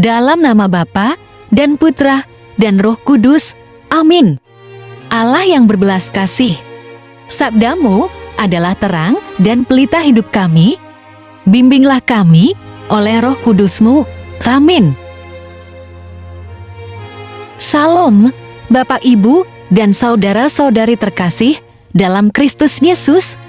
Dalam nama Bapa dan Putra dan Roh Kudus. Amin. Allah yang berbelas kasih, sabda-Mu adalah terang dan pelita hidup kami. Bimbinglah kami oleh Roh Kudus-Mu. Amin. Salam, Bapak, Ibu, dan saudara-saudari terkasih dalam Kristus Yesus.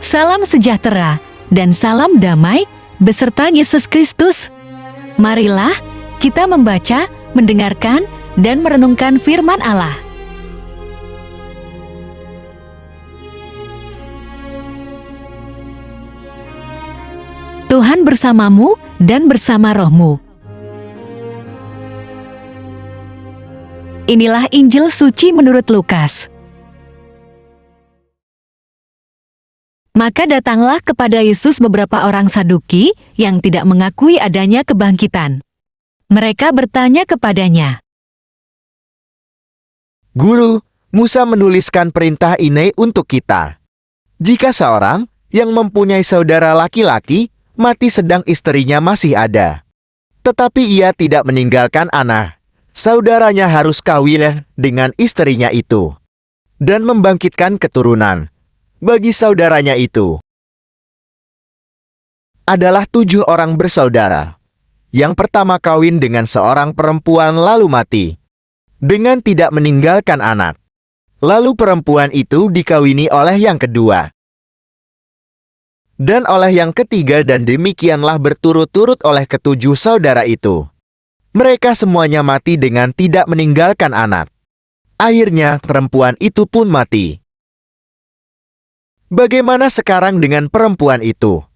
Salam sejahtera dan salam damai beserta Yesus Kristus. Marilah kita membaca, mendengarkan, dan merenungkan firman Allah. Tuhan bersamamu dan bersama rohmu. Inilah Injil suci menurut Lukas. Maka datanglah kepada Yesus beberapa orang Saduki yang tidak mengakui adanya kebangkitan. Mereka bertanya kepadanya, Guru, Musa menuliskan perintah ini untuk kita. Jika seorang yang mempunyai saudara laki-laki mati sedang istrinya masih ada, tetapi ia tidak meninggalkan anak, saudaranya harus kawin dengan istrinya itu dan membangkitkan keturunan bagi saudaranya itu. Adalah 7 orang bersaudara. Yang pertama kawin dengan seorang perempuan lalu mati dengan tidak meninggalkan anak. Lalu perempuan itu dikawini oleh yang kedua dan oleh yang ketiga, dan demikianlah berturut-turut oleh ke-7 saudara itu. Mereka semuanya mati dengan tidak meninggalkan anak. Akhirnya perempuan itu pun mati. Bagaimana sekarang dengan perempuan itu?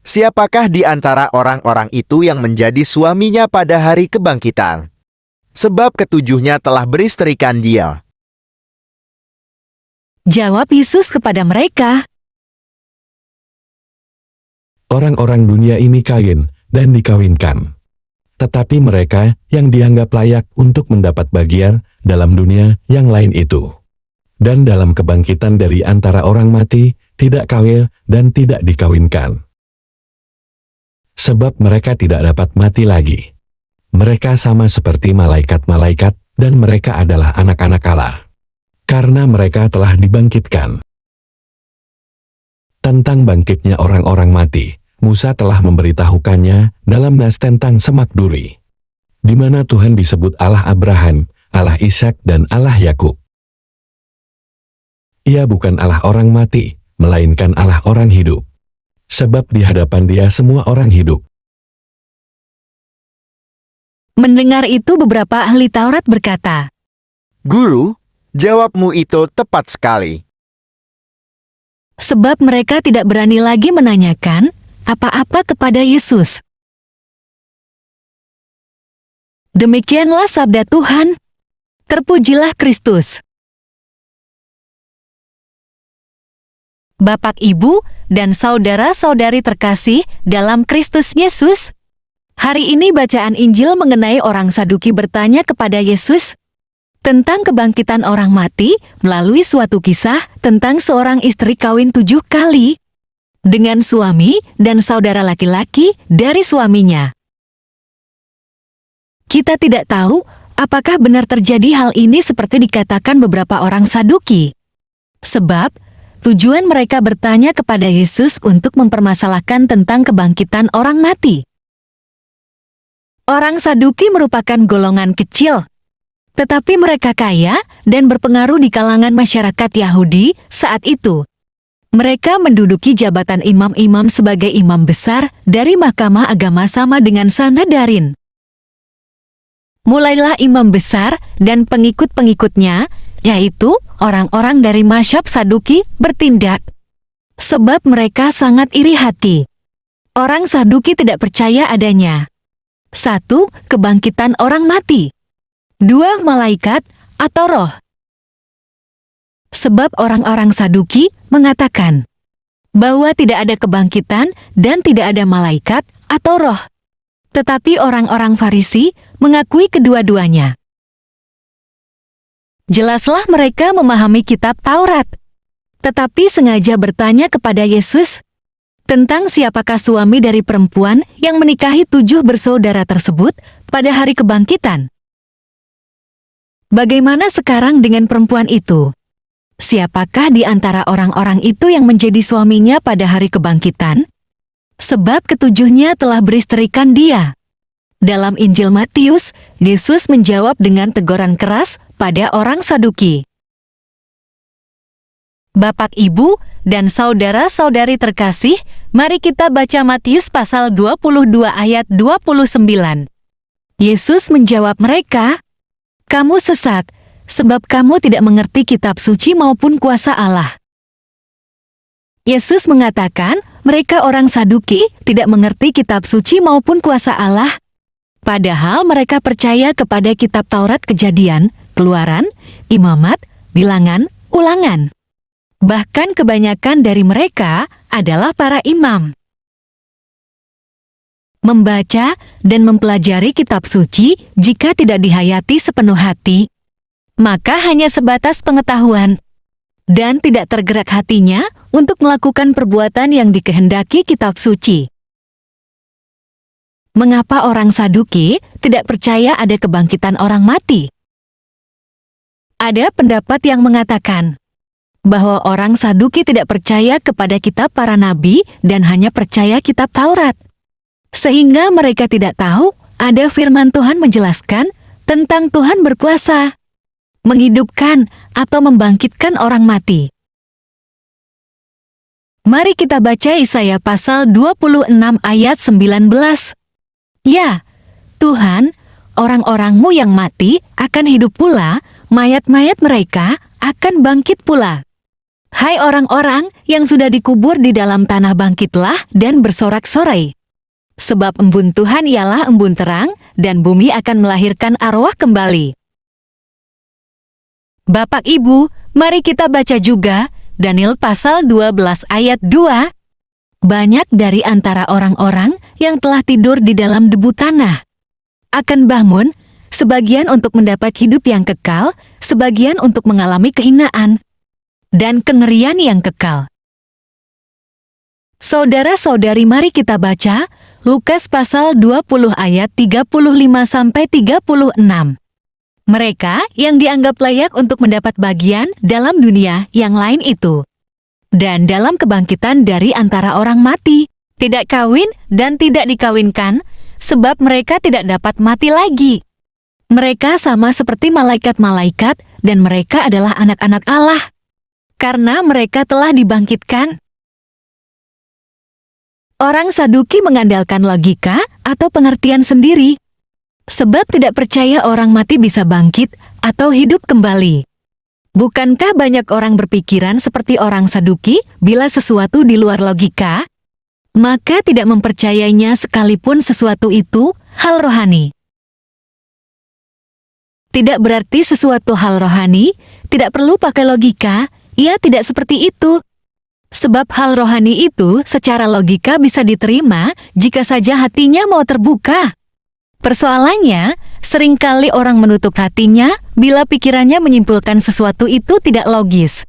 Siapakah di antara orang-orang itu yang menjadi suaminya pada hari kebangkitan? Sebab ke-7-nya telah beristrikan dia. Jawab Yesus kepada mereka, Orang-orang dunia ini kawin dan dikawinkan. Tetapi mereka yang dianggap layak untuk mendapat bagian dalam dunia yang lain itu, dan dalam kebangkitan dari antara orang mati, tidak kawin dan tidak dikawinkan. Sebab mereka tidak dapat mati lagi. Mereka sama seperti malaikat-malaikat, dan mereka adalah anak-anak Allah, karena mereka telah dibangkitkan. Tentang bangkitnya orang-orang mati, Musa telah memberitahukannya dalam nas tentang Semak Duri, di mana Tuhan disebut Allah Abraham, Allah Ishak, dan Allah Yakub. Ia bukan Allah orang mati, melainkan Allah orang hidup. Sebab di hadapan Dia semua orang hidup. Mendengar itu beberapa ahli Taurat berkata, Guru, jawabmu itu tepat sekali. sebab mereka tidak berani lagi menanyakan apa-apa kepada Yesus. Demikianlah sabda Tuhan. Terpujilah Kristus. Bapak, Ibu, dan saudara-saudari terkasih dalam Kristus Yesus, hari ini bacaan Injil mengenai orang Saduki bertanya kepada Yesus tentang kebangkitan orang mati melalui suatu kisah tentang seorang istri kawin 7 kali dengan suami dan saudara laki-laki dari suaminya. Kita tidak tahu apakah benar terjadi hal ini seperti dikatakan beberapa orang Saduki. Sebab tujuan mereka bertanya kepada Yesus untuk mempermasalahkan tentang kebangkitan orang mati. Orang Saduki merupakan golongan kecil, tetapi mereka kaya dan berpengaruh di kalangan masyarakat Yahudi saat itu. Mereka menduduki jabatan imam-imam sebagai imam besar dari Mahkamah Agama sama dengan Sanhedrin. Mulailah imam besar dan pengikut-pengikutnya, yaitu orang-orang dari mazhab Saduki, bertindak. Sebab mereka sangat iri hati. Orang Saduki tidak percaya adanya 1. Kebangkitan orang mati. 2. Malaikat atau roh. Sebab orang-orang Saduki mengatakan bahwa tidak ada kebangkitan dan tidak ada malaikat atau roh. Tetapi orang-orang Farisi mengakui kedua-duanya. Jelaslah mereka memahami kitab Taurat, tetapi sengaja bertanya kepada Yesus tentang siapakah suami dari perempuan yang menikahi 7 bersaudara tersebut pada hari kebangkitan. Bagaimana sekarang dengan perempuan itu? Siapakah di antara orang-orang itu yang menjadi suaminya pada hari kebangkitan? Sebab ketujuhnya telah beristrikan dia. Dalam Injil Matius, Yesus menjawab dengan teguran keras pada orang Saduki. Bapak, Ibu, dan saudara-saudari terkasih, mari kita baca Matius pasal 22 ayat 29. Yesus menjawab mereka, "Kamu sesat, sebab kamu tidak mengerti kitab suci maupun kuasa Allah." Yesus mengatakan, mereka orang Saduki tidak mengerti kitab suci maupun kuasa Allah. Padahal mereka percaya kepada kitab Taurat, Kejadian, Keluaran, Imamat, Bilangan, Ulangan. Bahkan kebanyakan dari mereka adalah para imam. Membaca dan mempelajari kitab suci jika tidak dihayati sepenuh hati, maka hanya sebatas pengetahuan, dan tidak tergerak hatinya untuk melakukan perbuatan yang dikehendaki kitab suci. Mengapa orang Saduki tidak percaya ada kebangkitan orang mati? Ada pendapat yang mengatakan bahwa orang Saduki tidak percaya kepada kitab para nabi dan hanya percaya kitab Taurat. Sehingga mereka tidak tahu ada firman Tuhan menjelaskan tentang Tuhan berkuasa menghidupkan atau membangkitkan orang mati. Mari kita baca Yesaya pasal 26 ayat 19. Ya, Tuhan, orang-orang-Mu yang mati akan hidup pula, mayat-mayat mereka akan bangkit pula. Hai orang-orang yang sudah dikubur di dalam tanah, bangkitlah dan bersorak-sorai. Sebab embun Tuhan ialah embun terang, dan bumi akan melahirkan arwah kembali. Bapak, Ibu, mari kita baca juga Daniel pasal 12 ayat 2. Banyak dari antara orang-orang yang telah tidur di dalam debu tanah akan bangun, sebagian untuk mendapat hidup yang kekal, sebagian untuk mengalami kehinaan dan kengerian yang kekal. Saudara-saudari, mari kita baca Lukas pasal 20 ayat 35-36. Mereka yang dianggap layak untuk mendapat bagian dalam dunia yang lain itu, dan dalam kebangkitan dari antara orang mati, tidak kawin dan tidak dikawinkan, sebab mereka tidak dapat mati lagi. Mereka sama seperti malaikat-malaikat, dan mereka adalah anak-anak Allah, karena mereka telah dibangkitkan. Orang Saduki mengandalkan logika atau pengertian sendiri, sebab tidak percaya orang mati bisa bangkit atau hidup kembali. Bukankah banyak orang berpikiran seperti orang Saduki bila sesuatu di luar logika, maka tidak mempercayainya sekalipun sesuatu itu hal rohani? Tidak berarti sesuatu hal rohani tidak perlu pakai logika, ia tidak seperti itu. Sebab hal rohani itu secara logika bisa diterima jika saja hatinya mau terbuka. Persoalannya, seringkali orang menutup hatinya bila pikirannya menyimpulkan sesuatu itu tidak logis.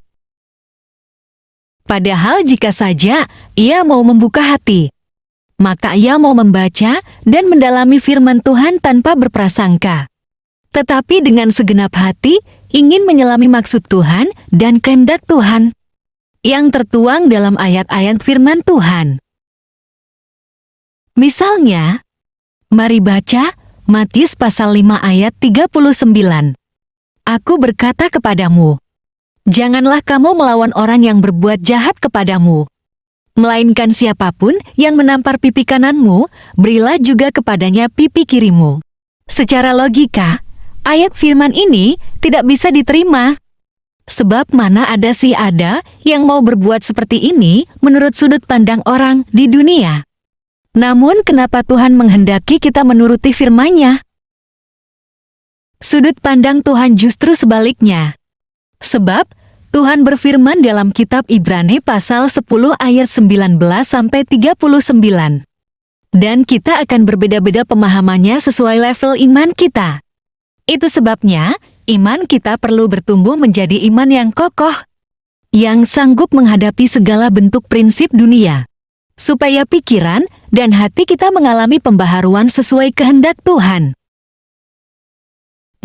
Padahal jika saja ia mau membuka hati, maka ia mau membaca dan mendalami firman Tuhan tanpa berprasangka. Tetapi dengan segenap hati ingin menyelami maksud Tuhan dan kehendak Tuhan yang tertuang dalam ayat-ayat firman Tuhan. Misalnya, mari baca Matius pasal 5 ayat 39. Aku berkata kepadamu, janganlah kamu melawan orang yang berbuat jahat kepadamu. Melainkan siapapun yang menampar pipi kananmu, berilah juga kepadanya pipi kirimu. Secara logika, ayat firman ini tidak bisa diterima. Sebab mana ada sih ada yang mau berbuat seperti ini menurut sudut pandang orang di dunia. Namun kenapa Tuhan menghendaki kita menuruti firman-Nya? Sudut pandang Tuhan justru sebaliknya. Sebab Tuhan berfirman dalam kitab Ibrani pasal 10 ayat 19-39. Dan kita akan berbeda-beda pemahamannya sesuai level iman kita. Itu sebabnya iman kita perlu bertumbuh menjadi iman yang kokoh, yang sanggup menghadapi segala bentuk prinsip dunia, supaya pikiran dan hati kita mengalami pembaharuan sesuai kehendak Tuhan.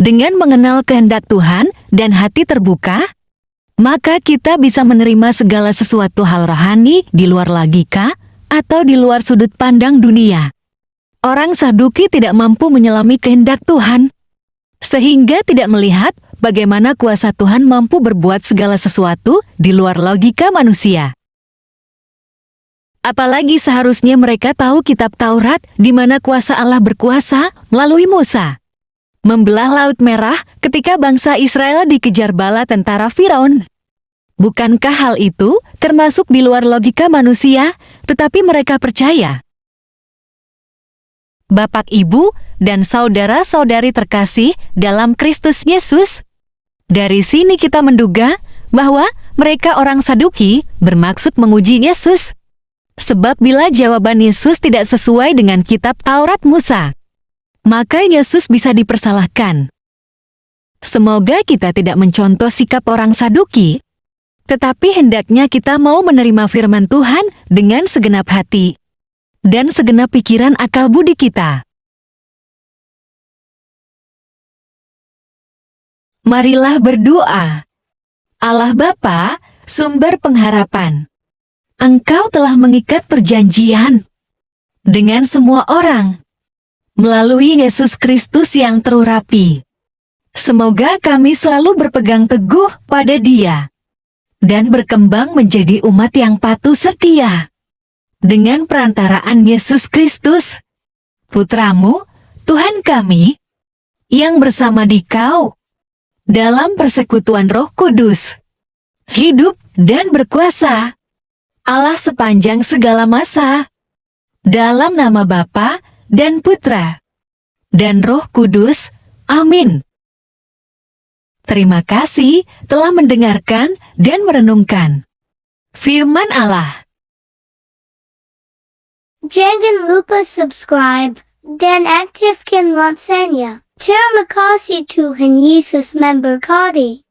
Dengan mengenal kehendak Tuhan dan hati terbuka, maka kita bisa menerima segala sesuatu hal rohani di luar logika atau di luar sudut pandang dunia. Orang Saduki tidak mampu menyelami kehendak Tuhan, sehingga tidak melihat bagaimana kuasa Tuhan mampu berbuat segala sesuatu di luar logika manusia. Apalagi seharusnya mereka tahu kitab Taurat di mana kuasa Allah berkuasa melalui Musa membelah Laut Merah ketika bangsa Israel dikejar bala tentara Firaun. Bukankah hal itu termasuk di luar logika manusia, tetapi mereka percaya? Bapak, Ibu, dan saudara-saudari terkasih dalam Kristus Yesus, dari sini kita menduga bahwa mereka orang Saduki bermaksud menguji Yesus. Sebab bila jawaban Yesus tidak sesuai dengan kitab Taurat Musa, maka Yesus bisa dipersalahkan. Semoga kita tidak mencontoh sikap orang Saduki, tetapi hendaknya kita mau menerima firman Tuhan dengan segenap hati dan segenap pikiran akal budi kita. Marilah berdoa. Allah Bapa, sumber pengharapan, Engkau telah mengikat perjanjian dengan semua orang melalui Yesus Kristus yang terurapi. Semoga kami selalu berpegang teguh pada Dia dan berkembang menjadi umat yang patuh setia dengan perantaraan Yesus Kristus, Putramu, Tuhan kami, yang bersama Dikau dalam persekutuan Roh Kudus, hidup dan berkuasa, Allah sepanjang segala masa, dalam nama Bapa dan Putra dan Roh Kudus. Amin. Terima kasih telah mendengarkan dan merenungkan firman Allah. Jangan lupa subscribe dan aktifkan loncengnya. Terima kasih Tuhan Yesus memberkati.